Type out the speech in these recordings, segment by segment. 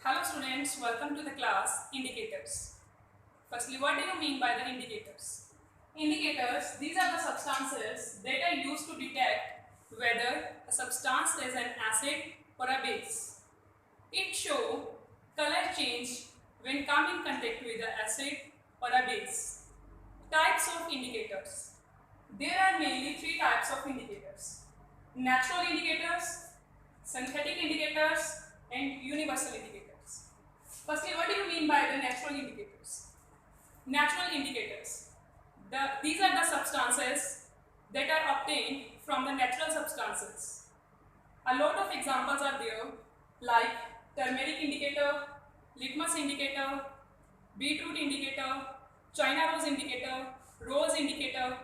Hello students, welcome to the class Indicators. Firstly, what do you mean by the indicators? Indicators, these are the substances that are used to detect whether a substance is an acid or a base. It shows color change when come in contact with the acid or a base. Types of indicators. There are mainly three types of indicators: natural indicators, synthetic indicators, and universal indicators. Firstly, what do you mean by the natural indicators? Natural indicators. These are the substances that are obtained from the natural substances. A lot of examples are there like turmeric indicator, litmus indicator, beetroot indicator, China rose indicator.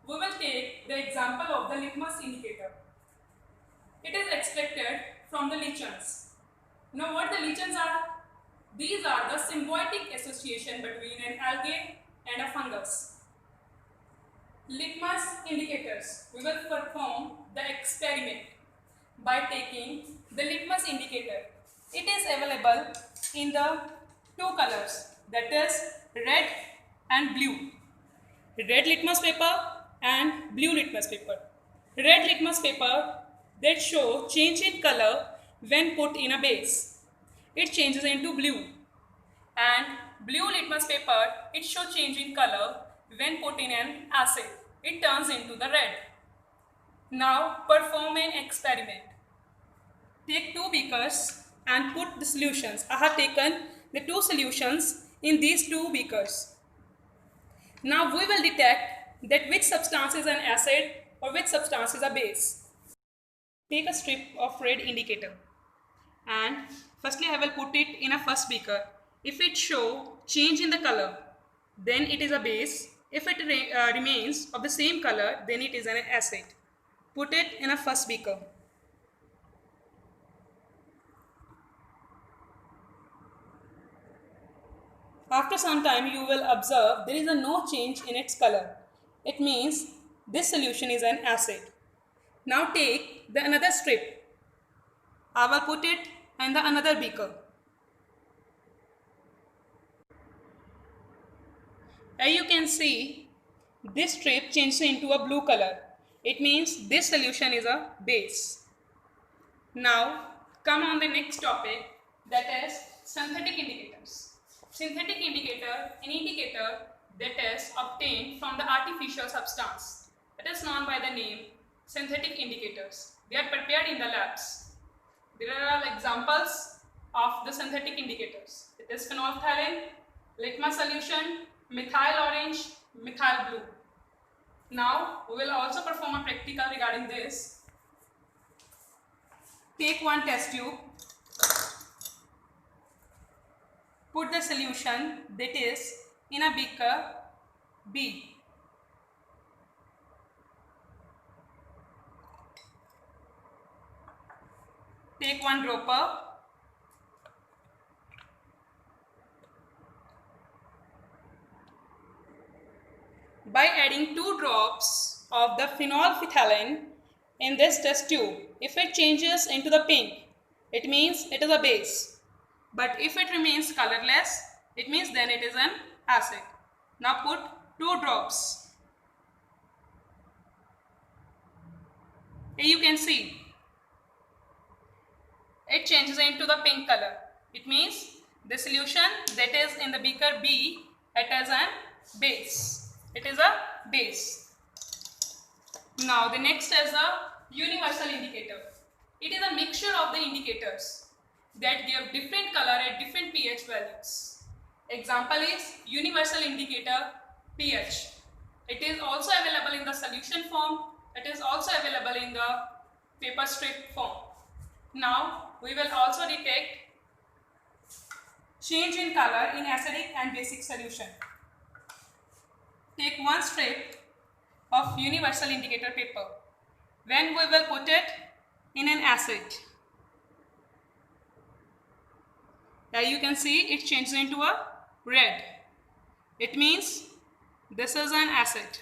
We will take the example of the litmus indicator. It is extracted from the lichens. Now what the lichens are? These are the symbiotic association between an algae and a fungus. Litmus indicators. We will perform the experiment by taking the litmus indicator. It is available in the two colors, that is red and blue. Red litmus paper and blue litmus paper. Red litmus paper that show change in color when put in a base. It changes into blue. And blue litmus paper, it show change in color when put in an acid. It turns into the red. Now perform an experiment. Take two beakers and put the solutions. I have taken the two solutions in these two beakers. Now we will detect that which substance is an acid or which substance is a base. Take a strip of red indicator and firstly I will put it in a first beaker. If it show change in the color, then it is a base. If it remains of the same color, then it is an acid. Put it in a first beaker. After some time you will observe there is no change in its color. It means this solution is an acid. Now take the another strip. I will put it in the another beaker. As you can see, this strip changes into a blue color. It means this solution is a base. Now come on the next topic, that is synthetic indicators. Synthetic indicator, an indicator that is obtained from the artificial substance. It is known by the name synthetic indicators. They are prepared in the labs. There are examples of the synthetic indicators. It is phenolphthalein, litmus solution, methyl orange, methyl blue. Now we will also perform a practical regarding this. Take one test tube. Put the solution that is in a beaker B. Take one dropper. By adding 2 drops of the phenolphthalein in this test tube, if it changes into the pink, it means it is a base. But if it remains colorless, it means then it is an acid. Now put 2 drops. Here you can see it changes into the pink color. It means the solution that is in the beaker B, it is an base. It is a base. Now the next is the universal indicator. It is a mixture of the indicators that give different color at different pH values. Example is universal indicator pH. It is also available in the solution form. It is also available in the paper strip form. Now we will also detect change in color in acidic and basic solution. Take one strip of universal indicator paper. When we will put it in an acid, as you can see it changes into a red. It means this is an acid.